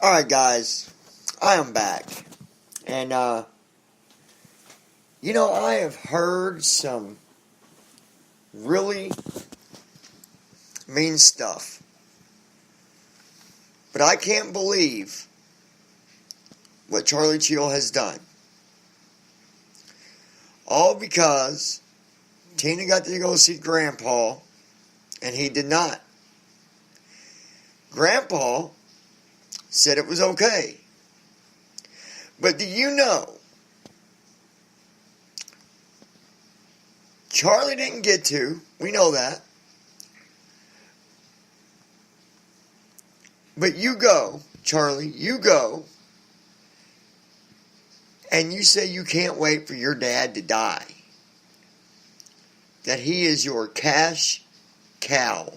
Alright guys, I am back. And I have heard some really mean stuff. But I can't believe what Charlie Cheel has done. All because Tina got to go see Grandpa and he did not. Grandpa said it was okay. But do you know, Charlie didn't get to, we know that. But you go, Charlie, you go, and you say you can't wait for your dad to die. That he is your cash cow.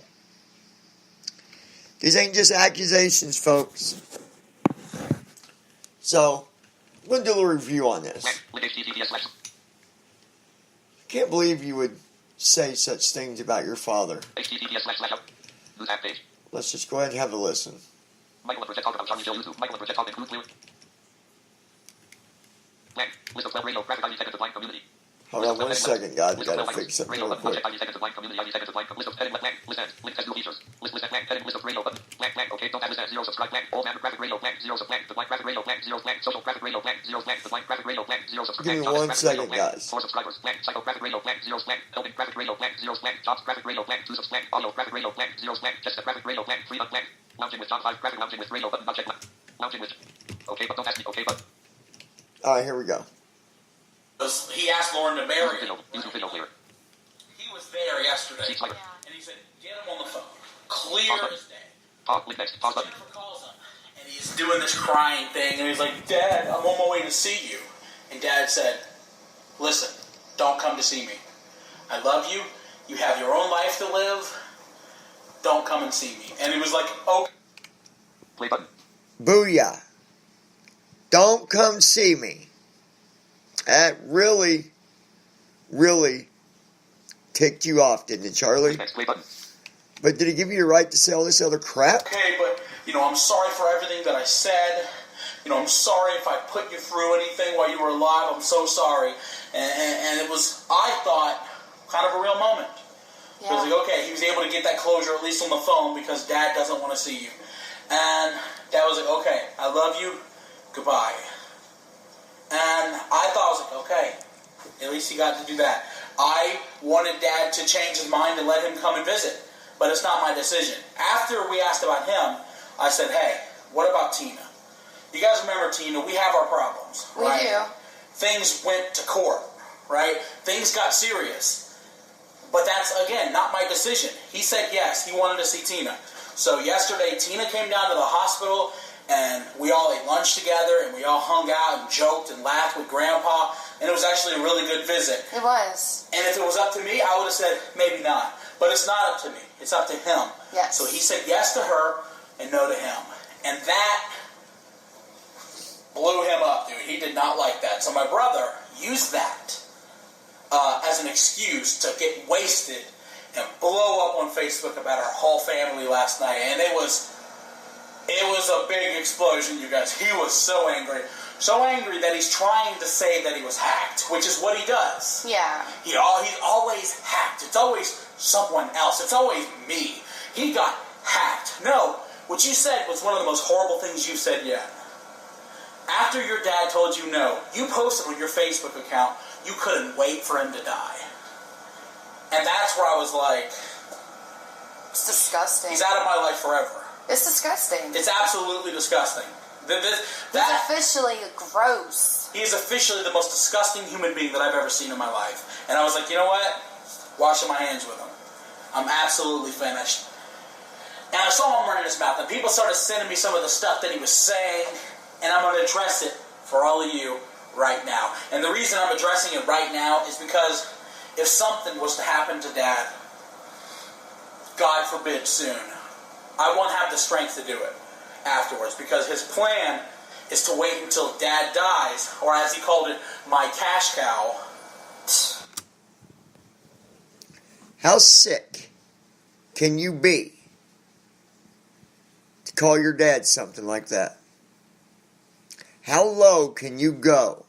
These ain't just accusations, folks. So, I'm going to do a review on this. Can't believe you would say such things about your father. Let's just go ahead and have a listen. Hold on 1 second, guys. We gotta fix something real quick. Give me 1 second, guys. Alright, here we go. He asked Lauren to marry him. He was there yesterday, and he said, get him on the phone. Clear as day. Jennifer calls him, and he's doing this crying thing, and he's like, Dad, I'm on my way to see you. And Dad said, listen, don't come to see me. I love you. You have your own life to live. Don't come and see me. And he was like, okay. Play button. Booyah. Don't come see me. That really, really ticked you off, didn't it, Charlie? But did he give you the right to say all this other crap? Okay, but, I'm sorry for everything that I said. I'm sorry if I put you through anything while you were alive. I'm so sorry. And it was, I thought, kind of a real moment. Yeah. It was like, okay, he was able to get that closure at least on the phone because Dad doesn't want to see you. And Dad was like, okay, I love you. Goodbye. And I thought, I was like, okay, at least he got to do that. I wanted Dad to change his mind and let him come and visit, but it's not my decision. After we asked about him, I said, hey, what about Tina? You guys remember Tina? We have our problems, right? We do. Things went to court, right? Things got serious. But that's, again, not my decision. He said yes, he wanted to see Tina. So yesterday, Tina came down to the hospital, and we all ate lunch together, and we all hung out and joked and laughed with Grandpa, and it was actually a really good visit. It was. And if it was up to me, I would have said, maybe not. But it's not up to me. It's up to him. Yes. So he said yes to her and no to him. And that blew him up, dude. He did not like that. So my brother used that as an excuse to get wasted and blow up on Facebook about our whole family last night. And it was a big explosion, you guys. He was so angry. So angry that he's trying to say that he was hacked, which is what he does. Yeah. He's always hacked. It's always someone else. It's always me. He got hacked. No, what you said was one of the most horrible things you've said yet. After your dad told you no, you posted on your Facebook account you couldn't wait for him to die. And that's where I was like, it's disgusting. He's out of my life forever. It's disgusting. It's absolutely disgusting. He's officially gross. He is officially the most disgusting human being that I've ever seen in my life. And I was like, you know what? Washing my hands with him. I'm absolutely finished. And I saw him running his mouth, and people started sending me some of the stuff that he was saying, and I'm going to address it for all of you right now. And the reason I'm addressing it right now is because if something was to happen to Dad, God forbid soon, I won't have the strength to do it afterwards, because his plan is to wait until Dad dies, or as he called it, my cash cow. How sick can you be to call your dad something like that? How low can you go?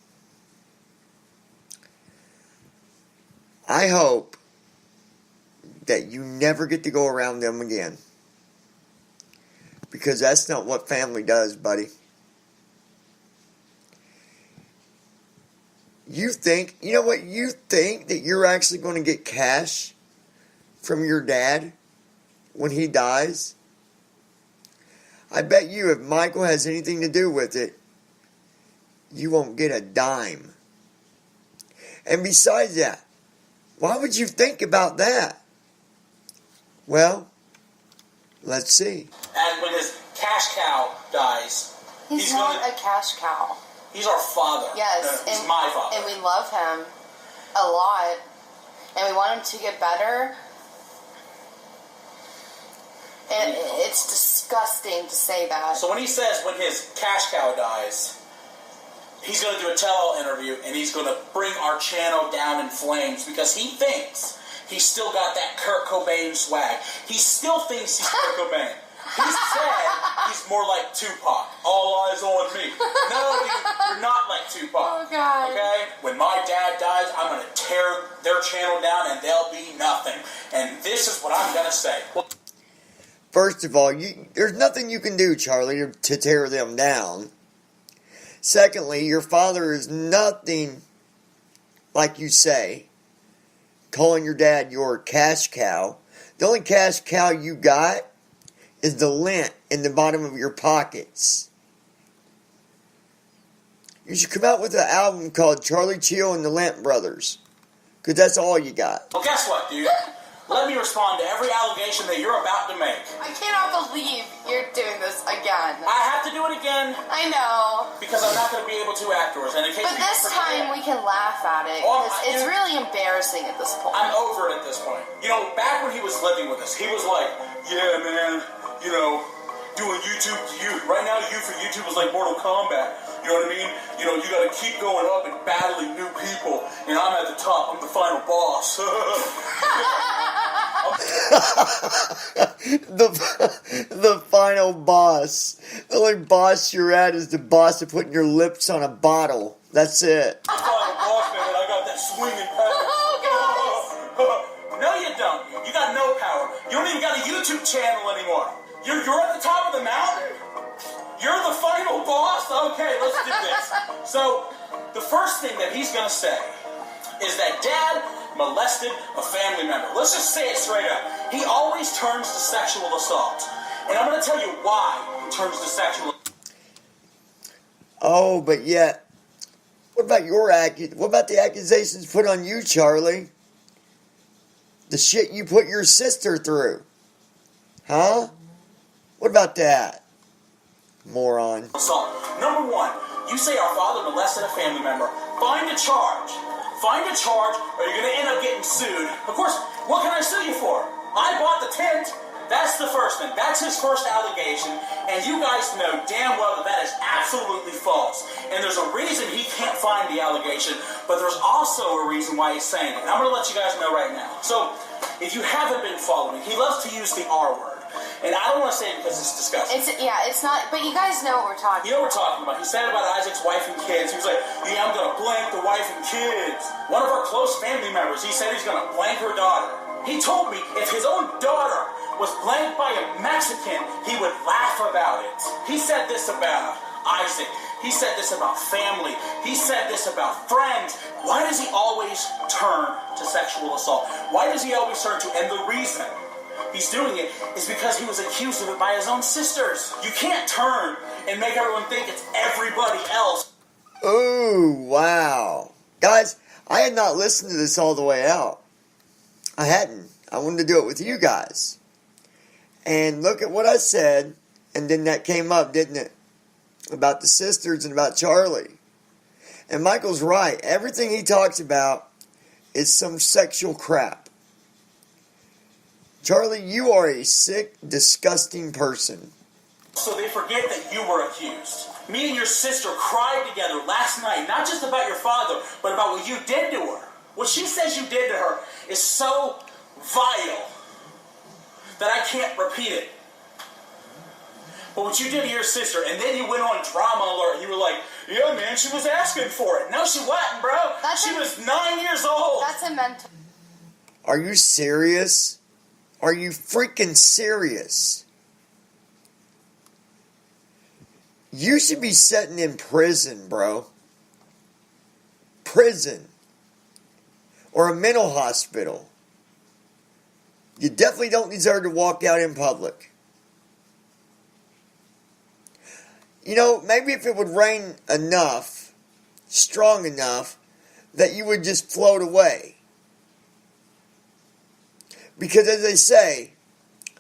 I hope that you never get to go around them again. Because that's not what family does, buddy. You think, you know what, you think that you're actually going to get cash from your dad when he dies? I bet you if Michael has anything to do with it, you won't get a dime. And besides that, why would you think about that? Well, let's see. And when his cash cow dies, He's not a cash cow. He's our father. Yes. He's my father. And we love him a lot. And we want him to get better. And it's disgusting to say that. So when he says when his cash cow dies, he's going to do a tell-all interview and he's going to bring our channel down in flames because he thinks he's still got that Kurt Cobain swag. He still thinks he's Kurt Cobain. He said he's more like Tupac. All eyes on me. No, you're not like Tupac. Oh, God. Okay? When my dad dies, I'm going to tear their channel down and there'll be nothing. And this is what I'm going to say. First of all, there's nothing you can do, Charlie, to tear them down. Secondly, your father is nothing, like you say, calling your dad your cash cow. The only cash cow you got is the lint in the bottom of your pockets. You should come out with an album called Charlie Chill and the Lint Brothers. Because that's all you got. Well, guess what, dude? Let me respond to every allegation that you're about to make. I cannot believe you're doing this again. I have to do it again. I know. Because I'm not going to be able to afterwards. And in case But this time we can laugh at it. Oh, Because it's really embarrassing at this point. I'm over it at this point. You know, back when he was living with us, he was like, yeah, man, you know, doing YouTube to you. Right now, you for YouTube is like Mortal Kombat. You know what I mean? You know, you got to keep going up and battling new people. And I'm at the top. I'm the final boss. the final boss. The only boss you're at is the boss of putting your lips on a bottle. That's it. I'm the final boss, man. I got that swinging power. No, you don't. You got no power. You don't even got a YouTube channel anymore. You're at the top of the mountain? You're the final boss? Okay, let's do this. So, the first thing that he's going to say is that Dad molested a family member. Let's just say it straight up. He always turns to sexual assault. And I'm going to tell you why he turns to sexual assault. Oh, but yet, what about the accusations put on you, Charlie? The shit you put your sister through. Huh? What about that? Moron. Assault. Number one, you say our father molested a family member. Find a charge. Find a charge or you're going to end up getting sued. Of course, what can I sue you for? I bought the tent. That's the first thing. That's his first allegation. And you guys know damn well that is absolutely false. And there's a reason he can't find the allegation, but there's also a reason why he's saying it. And I'm going to let you guys know right now. So, if you haven't been following, he loves to use the R word. And I don't want to say it because it's disgusting. It's not, but you guys know what we're talking about. You know what we're talking about. He said about Isaac's wife and kids. He was like, yeah, I'm going to blank the wife and kids. One of our close family members, he said he's going to blank her daughter. He told me if his own daughter was blanked by a Mexican, he would laugh about it. He said this about Isaac. He said this about family. He said this about friends. Why does he always turn to sexual assault? Why does he always turn to, and the reason he's doing it is because he was accused of it by his own sisters. You can't turn and make everyone think it's everybody else. Ooh, wow. Guys, I had not listened to this all the way out. I hadn't. I wanted to do it with you guys. And look at what I said, and then that came up, didn't it? About the sisters and about Charlie. And Michael's right. Everything he talks about is some sexual crap. Charlie, you are a sick, disgusting person. So they forget that you were accused. Me and your sister cried together last night, not just about your father, but about what you did to her. What she says you did to her is so vile that I can't repeat it. But what you did to your sister, and then you went on drama alert. You were like, yeah, man, she was asking for it. No, she wasn't, bro. She was 9 years old. That's a mental. Are you serious? Are you freaking serious? You should be sitting in prison, bro. Prison. Or a mental hospital. You definitely don't deserve to walk out in public. You know, maybe if it would rain enough, strong enough, that you would just float away. Because as they say,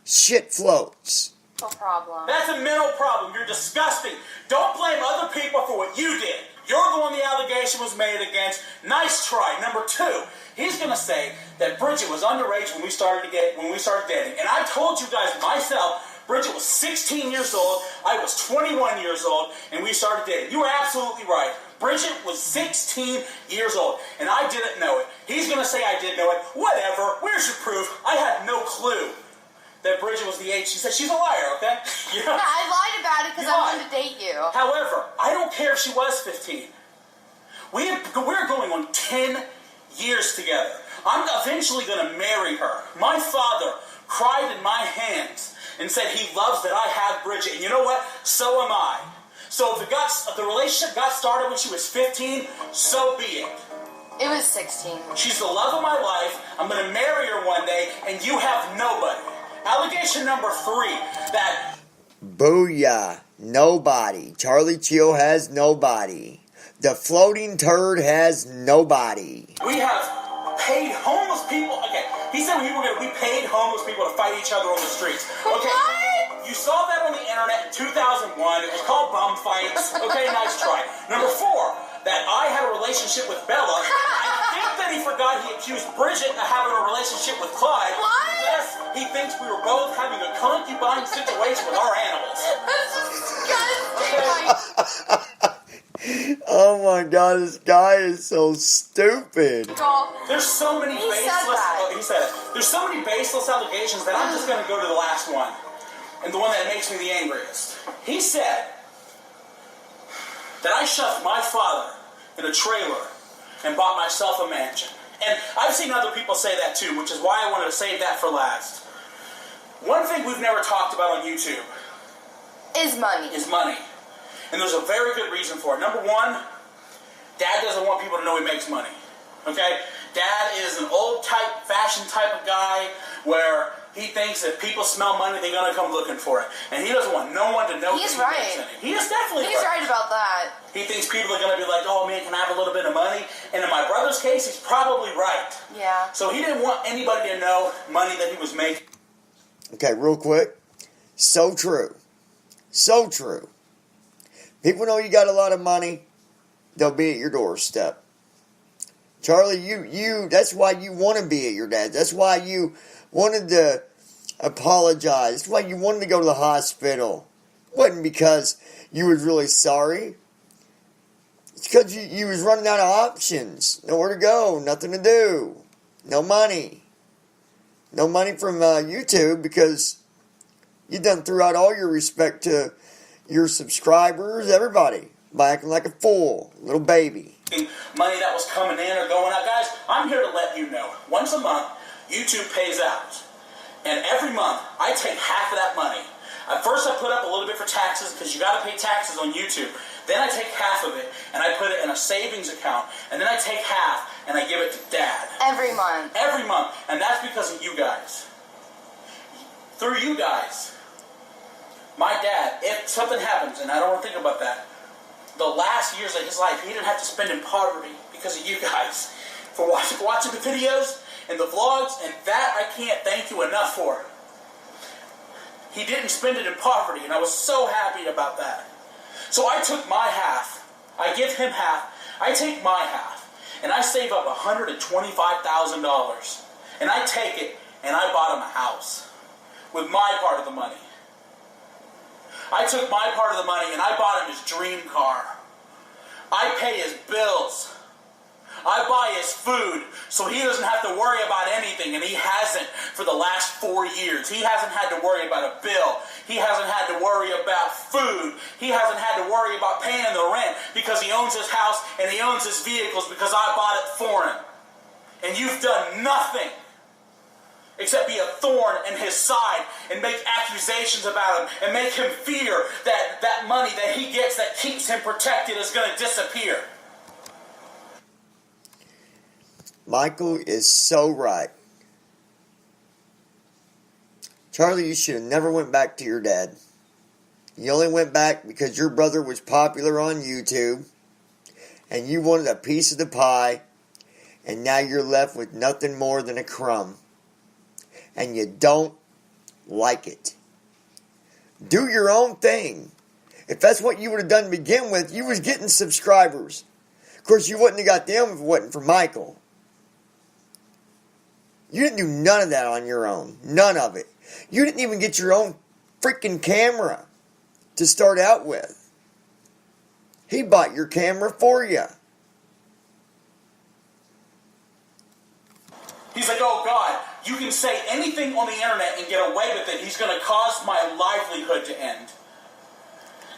shit floats. Problem. That's a mental problem. You're disgusting. Don't blame other people for what you did. You're the one the allegation was made against. Nice try. Number two, he's going to say that Bridget was underage when we started dating. And I told you guys myself, Bridget was 16 years old, I was 21 years old, and we started dating. You were absolutely right. Bridget was 16 years old, and I didn't know it. He's going to say I did know it. Whatever. Where's your proof? I had no clue that Bridget was the age. She said she's a liar, okay? Yeah, I lied about it because I wanted to date you. However, I don't care if she was 15. We're going on 10 years together. I'm eventually going to marry her. My father cried in my hands and said he loves that I have Bridget. And you know what? So am I. So if the relationship got started when she was 15, so be it. It was 16. She's the love of my life. I'm going to marry her one day, and you have nobody. Allegation number 3, that... Booyah. Nobody. Charlie Chill has nobody. The floating turd has nobody. We have paid homeless people... Okay, he said we paid homeless people to fight each other on the streets. Okay, what? You saw that on the internet in 2001. It was called bum fights. Okay, nice try. Number 4, that I had a relationship with Bella. I think that he forgot he accused Bridget of having a relationship with Clyde. What? Yes, he thinks we were both having a concubine situation with our animals. Oh my god, this guy is so stupid. There's so many he said it. There's so many baseless allegations that I'm just going to go to the last one. And the one that makes me the angriest. He said that I shoved my father in a trailer and bought myself a mansion. And I've seen other people say that too, which is why I wanted to save that for last. One thing we've never talked about on YouTube is money. And there's a very good reason for it. Number 1, Dad doesn't want people to know he makes money. Okay? Dad is an old fashioned type of guy where he thinks if people smell money, they're going to come looking for it. And he doesn't want no one to know He's that he makes right. any. He is definitely He's right about that. He thinks people are going to be like, oh man, can I have a little bit of money? And in my brother's case, he's probably right. Yeah. So he didn't want anybody to know money that he was making. Okay, real quick. So true. So true. People know you got a lot of money, they'll be at your doorstep. Charlie, that's why you want to be at your dad. That's why you wanted to apologize. That's why you wanted to go to the hospital. It wasn't because you was really sorry. It's because you was running out of options. Nowhere to go, nothing to do. No money. No money from YouTube because you done threw out all your respect to your subscribers, everybody, by acting like a fool, little baby. Money that was coming in or going out. Guys, I'm here to let you know. Once a month, YouTube pays out. And every month, I take half of that money. At first, I put up a little bit for taxes because you got to pay taxes on YouTube. Then I take half of it and I put it in a savings account. And then I take half and I give it to Dad. Every month. Every month. And that's because of you guys. Through you guys. My dad, if something happens, and I don't want to think about that, the last years of his life, he didn't have to spend in poverty because of you guys. For watching the videos and the vlogs, and that I can't thank you enough for. He didn't spend it in poverty, and I was so happy about that. So I took my half, I give him half, I take my half, and I save up $125,000. And I take it, and I bought him a house with my part of the money. I took my part of the money and I bought him his dream car. I pay his bills. I buy his food so he doesn't have to worry about anything, and he hasn't for the last 4 years. He hasn't had to worry about a bill. He hasn't had to worry about food. He hasn't had to worry about paying the rent because he owns his house and he owns his vehicles because I bought it for him. And you've done nothing except be a thorn in his side and make accusations about him and make him fear that that money that he gets that keeps him protected is going to disappear. Michael is so right. Charlie, you should have never went back to your dad. You only went back because your brother was popular on YouTube and you wanted a piece of the pie, and now you're left with nothing more than a crumb. And you don't like it. Do your own thing. If that's what you would have done to begin with, you was getting subscribers. Of course, you wouldn't have got them if it wasn't for Michael. You didn't do none of that on your own. None of it. You didn't even get your own freaking camera to start out with. He bought your camera for you. He's like, oh God, you can say anything on the internet and get away with it. He's going to cause my livelihood to end.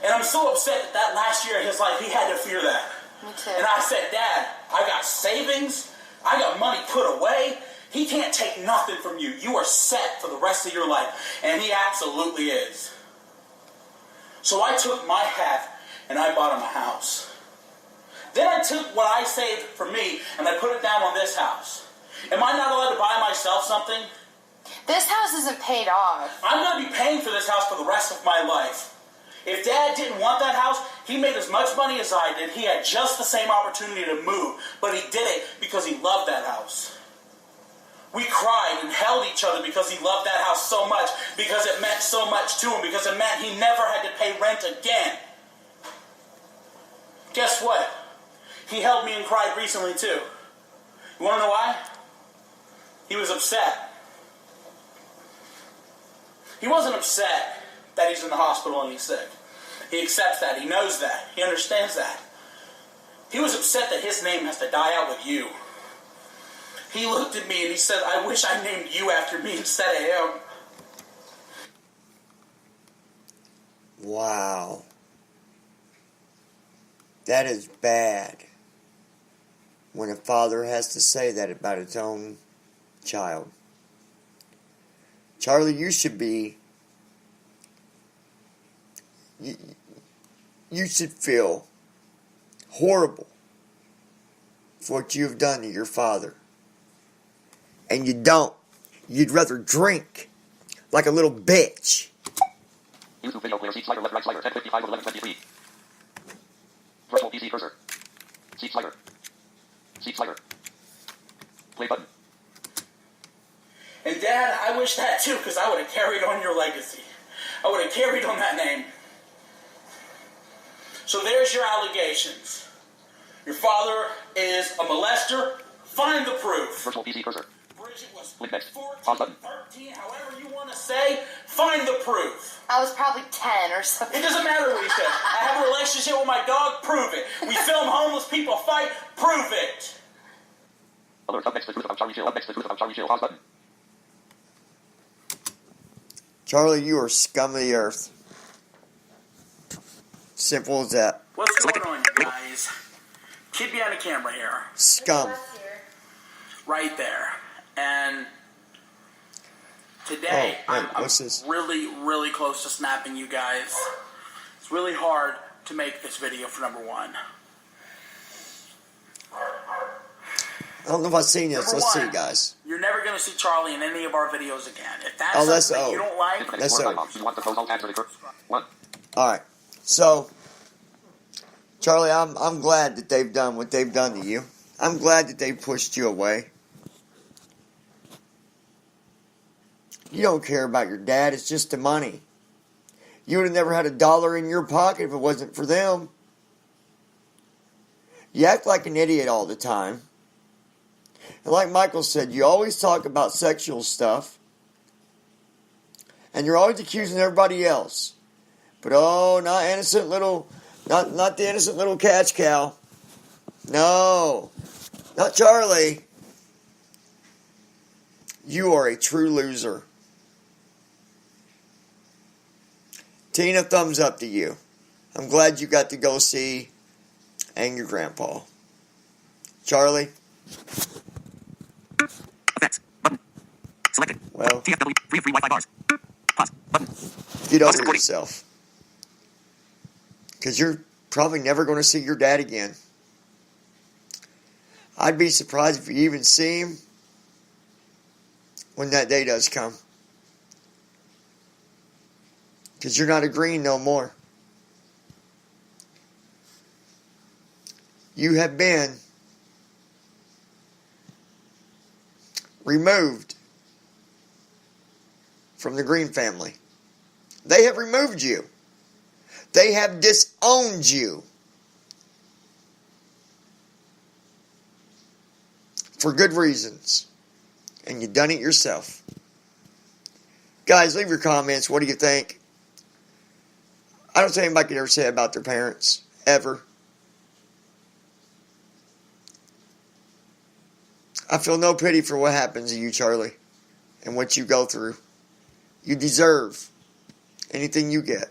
And I'm so upset that last year of his life, he had to fear that. Me too. And I said, Dad, I got savings. I got money put away. He can't take nothing from you. You are set for the rest of your life. And he absolutely is. So I took my hat and I bought him a house. Then I took what I saved for me and I put it down on this house. Am I not allowed to buy myself something? This house isn't paid off. I'm going to be paying for this house for the rest of my life. If Dad didn't want that house, he made as much money as I did. He had just the same opportunity to move, but he did it because he loved that house. We cried and held each other because he loved that house so much, because it meant so much to him, because it meant he never had to pay rent again. Guess what? He held me and cried recently too. You want to know why? He was upset. He wasn't upset that he's in the hospital and he's sick. He accepts that. He knows that. He understands that. He was upset that his name has to die out with you. He looked at me and he said, I wish I named you after me instead of him. Wow. That is bad. When a father has to say that about his own child. Charlie, you should be... You should feel horrible for what you've done to your father. And you don't. You'd rather drink like a little bitch. YouTube video player, seat slider, left, right slider, 1055 of 1123. Virtual PC cursor. Seat slider. Seat slider. Play button. And Dad, I wish that too, because I would have carried on your legacy. I would have carried on that name. So there's your allegations. Your father is a molester. Find the proof. Virtual PC cursor. Bridget was Link next. 14, Pause button. 13, however you want to say. Find the proof. I was probably 10 or something. It doesn't matter what he said. I have a relationship with my dog. Prove it. We film homeless people fight. Prove it. Alert, up next, the truth about Charlie Shield. Up next, the truth about Charlie Shield. Pause button. Charlie, you are scum of the earth. Simple as that. What's going on, you guys? Kid behind the camera here. Scum. Right there. And today, I'm what's this? really, really close to snapping you guys. It's really hard to make this video for number one. I don't know if I've seen this. Number Let's one, see, guys. You're never going to see Charlie in any of our videos again. If that's something you don't like, That's so. You want the phone call answer the curve? One. All right. So, Charlie, I'm glad that they've done what they've done to you. I'm glad that they pushed you away. You don't care about your dad. It's just the money. You would have never had $1 in your pocket if it wasn't for them. You act like an idiot all the time. And like Michael said, you always talk about sexual stuff. And you're always accusing everybody else. But oh, not the innocent little catch cow. No. Not Charlie. You are a true loser. Tina, thumbs up to you. I'm glad you got to go see Angry Grandpa. Charlie? Effects. Button. Selected. Well, TFW. 3 of 3 Wi-Fi bars. Pause. Button. get Pause over recording. yourself. Because you're probably never going to see your dad again. I'd be surprised if you even see him when that day does come. Because you're not agreeing no more. You have been removed from the Green family. They have removed you. They have disowned you. For good reasons. And you've done it yourself. Guys, leave your comments. What do you think? I don't think anybody could ever say about their parents. Ever. I feel no pity for what happens to you, Charlie. And what you go through. You deserve anything you get.